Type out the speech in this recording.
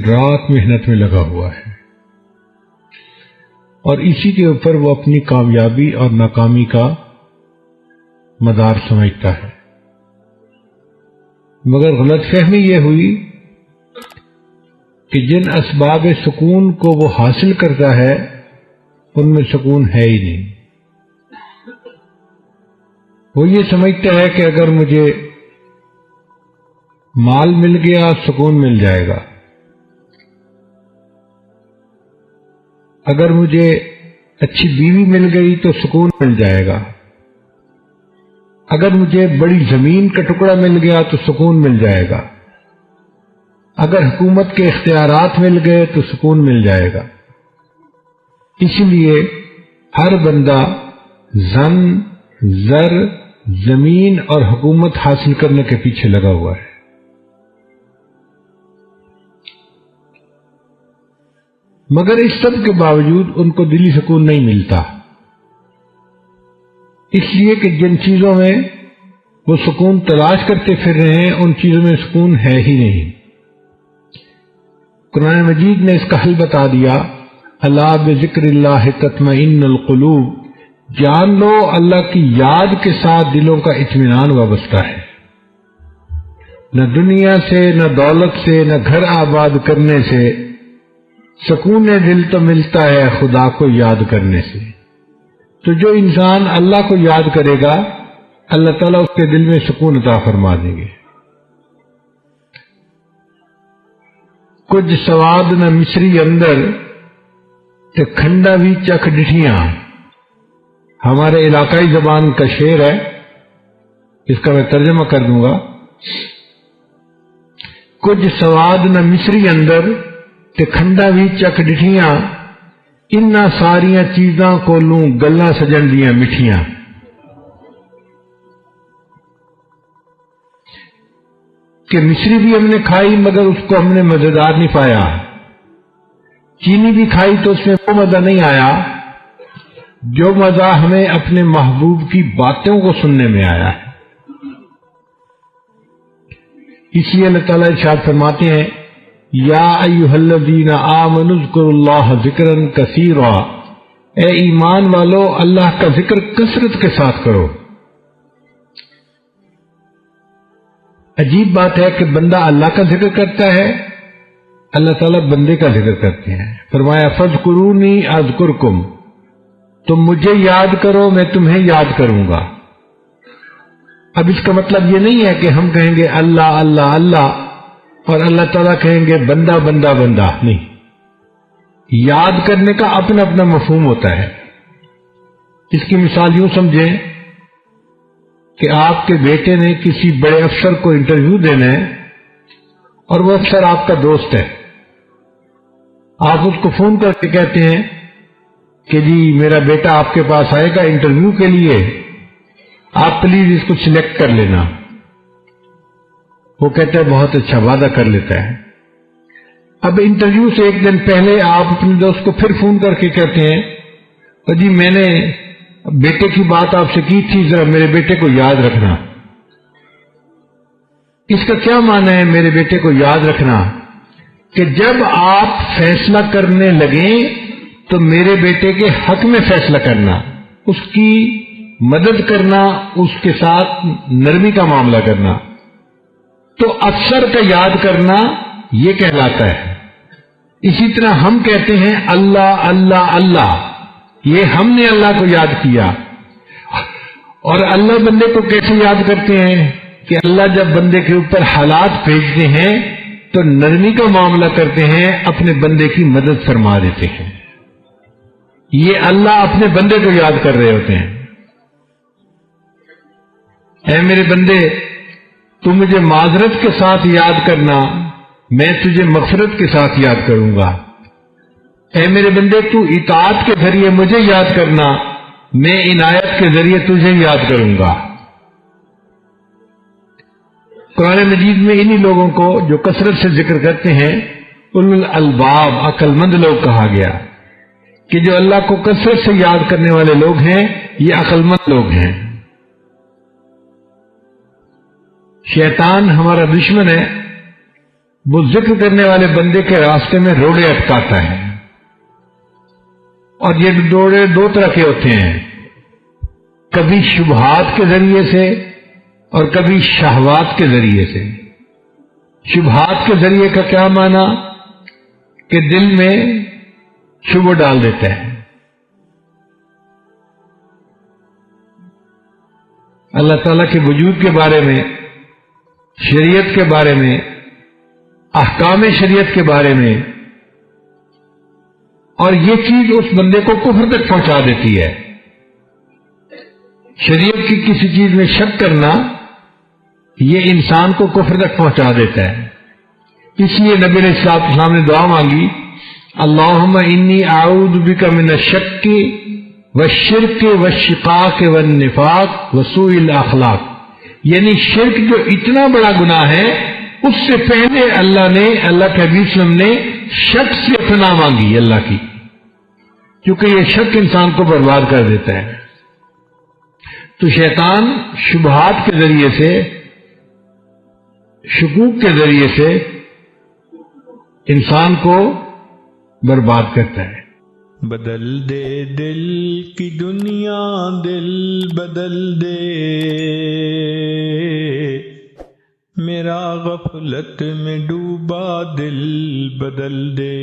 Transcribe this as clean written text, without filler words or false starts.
رات محنت میں لگا ہوا ہے اور اسی کے اوپر وہ اپنی کامیابی اور ناکامی کا مدار سمجھتا ہے. مگر غلط فہمی یہ ہوئی کہ جن اسباب سکون کو وہ حاصل کرتا ہے ان میں سکون ہے ہی نہیں. وہ یہ سمجھتا ہے کہ اگر مجھے مال مل گیا سکون مل جائے گا، اگر مجھے اچھی بیوی مل گئی تو سکون مل جائے گا، اگر مجھے بڑی زمین کا ٹکڑا مل گیا تو سکون مل جائے گا، اگر حکومت کے اختیارات مل گئے تو سکون مل جائے گا. اسی لیے ہر بندہ زن، زر، زمین اور حکومت حاصل کرنے کے پیچھے لگا ہوا ہے. مگر اس سب کے باوجود ان کو دلی سکون نہیں ملتا، اس لیے کہ جن چیزوں میں وہ سکون تلاش کرتے پھر رہے ہیں ان چیزوں میں سکون ہے ہی نہیں. قرآن مجید نے اس کا حل بتا دیا، الا بذکر اللہ تطمئن القلوب، جان لو اللہ کی یاد کے ساتھ دلوں کا اطمینان وابستہ ہے. نہ دنیا سے، نہ دولت سے، نہ گھر آباد کرنے سے، سکون دل تو ملتا ہے خدا کو یاد کرنے سے. تو جو انسان اللہ کو یاد کرے گا اللہ تعالیٰ اس کے دل میں سکون عطا فرما دیں گے. کچھ سواد نہ مصری اندر تے کھنڈا بھی چکھ ڈٹھیاں، ہمارے علاقائی زبان کا شعر ہے، اس کا میں ترجمہ کر دوں گا. کچھ سواد نہ مصری اندر تے کھنڈا بھی چکھ ڈٹھیاں، انہاں ساریاں چیزاں کو لوں گلاں سجن دیاں مٹھیاں. کہ مصری بھی ہم نے کھائی مگر اس کو ہم نے مزیدار نہیں پایا، چینی بھی کھائی تو اس میں وہ مزہ نہیں آیا جو مزہ ہمیں اپنے محبوب کی باتوں کو سننے میں آیا ہے. اس لیے اللہ تعالیٰ ارشاد فرماتے ہیں، یا ایھا الذین آمنوا اذکروا اللہ ذکرا کثیرا، اے ایمان والو اللہ کا ذکر کثرت کے ساتھ کرو. عجیب بات ہے کہ بندہ اللہ کا ذکر کرتا ہے، اللہ تعالیٰ بندے کا ذکر کرتے ہیں. فرمایا فاذکرونی اذکرکم، تم مجھے یاد کرو میں تمہیں یاد کروں گا. اب اس کا مطلب یہ نہیں ہے کہ ہم کہیں گے اللہ اللہ اللہ اور اللہ تعالیٰ کہیں گے بندہ بندہ بندہ، نہیں. یاد کرنے کا اپنا اپنا مفہوم ہوتا ہے. اس کی مثال یوں سمجھیں کہ آپ کے بیٹے نے کسی بڑے افسر کو انٹرویو دینا ہے اور وہ افسر آپ کا دوست ہے. آپ اس کو فون کر کے کہتے ہیں کہ جی میرا بیٹا آپ کے پاس آئے گا انٹرویو کے لیے، آپ پلیز اس کو سلیکٹ کر لینا. وہ کہتا ہے بہت اچھا، وعدہ کر لیتا ہے. اب انٹرویو سے ایک دن پہلے آپ اپنے دوست کو پھر فون کر کے کہتے ہیں کہ جی میں نے بیٹے کی بات آپ سے کی تھی، ذرا میرے بیٹے کو یاد رکھنا. اس کا کیا معنی ہے میرے بیٹے کو یاد رکھنا؟ کہ جب آپ فیصلہ کرنے لگیں تو میرے بیٹے کے حق میں فیصلہ کرنا، اس کی مدد کرنا، اس کے ساتھ نرمی کا معاملہ کرنا. تو افسر کا یاد کرنا یہ کہلاتا ہے. اسی طرح ہم کہتے ہیں اللہ اللہ اللہ، یہ ہم نے اللہ کو یاد کیا. اور اللہ بندے کو کیسے یاد کرتے ہیں کہ اللہ جب بندے کے اوپر حالات بھیجتے ہیں تو نرمی کا معاملہ کرتے ہیں، اپنے بندے کی مدد فرما دیتے ہیں. یہ اللہ اپنے بندے کو یاد کر رہے ہوتے ہیں. اے میرے بندے تو مجھے معذرت کے ساتھ یاد کرنا، میں تجھے مغفرت کے ساتھ یاد کروں گا. اے میرے بندے تو اطاعت کے ذریعے مجھے یاد کرنا، میں عنایت کے ذریعے تجھے یاد کروں گا. قرآن مجید میں انہی لوگوں کو جو کثرت سے ذکر کرتے ہیں اولو الالباب، عقل مند لوگ کہا گیا کہ جو اللہ کو کثرت سے یاد کرنے والے لوگ ہیں یہ عقل مند لوگ ہیں. شیطان ہمارا دشمن ہے، وہ ذکر کرنے والے بندے کے راستے میں روڑے اٹکاتا ہے. اور یہ روڑے دو طرح کے ہوتے ہیں، کبھی شبہات کے ذریعے سے اور کبھی شہوات کے ذریعے سے. شبہات کے ذریعے کا کیا معنی کہ دل میں شبہ ڈال دیتا ہے. اللہ تعالیٰ کے وجود کے بارے میں، شریعت کے بارے میں، احکام شریعت کے بارے میں، اور یہ چیز اس بندے کو کفر تک پہنچا دیتی ہے. شریعت کی کسی چیز میں شک کرنا یہ انسان کو کفر تک پہنچا دیتا ہے. اس لیے نبی علیہ الصلوۃ والسلام نے دعا مانگی، اللہم انی اعوذ بک من الشک والشرک والشقاق والنفاق وسوء الاخلاق. یعنی شرک جو اتنا بڑا گناہ ہے، اس سے پہلے اللہ کے حبیب صلی اللہ علیہ وسلم نے شک سے پناہ مانگی اللہ کی، کیونکہ یہ شک انسان کو برباد کر دیتا ہے. تو شیطان شبہات کے ذریعے سے، شکوک کے ذریعے سے انسان کو برباد کرتا ہے. بدل دے دل کی دنیا، دل بدل دے، میرا غفلت میں ڈوبا دل بدل دے.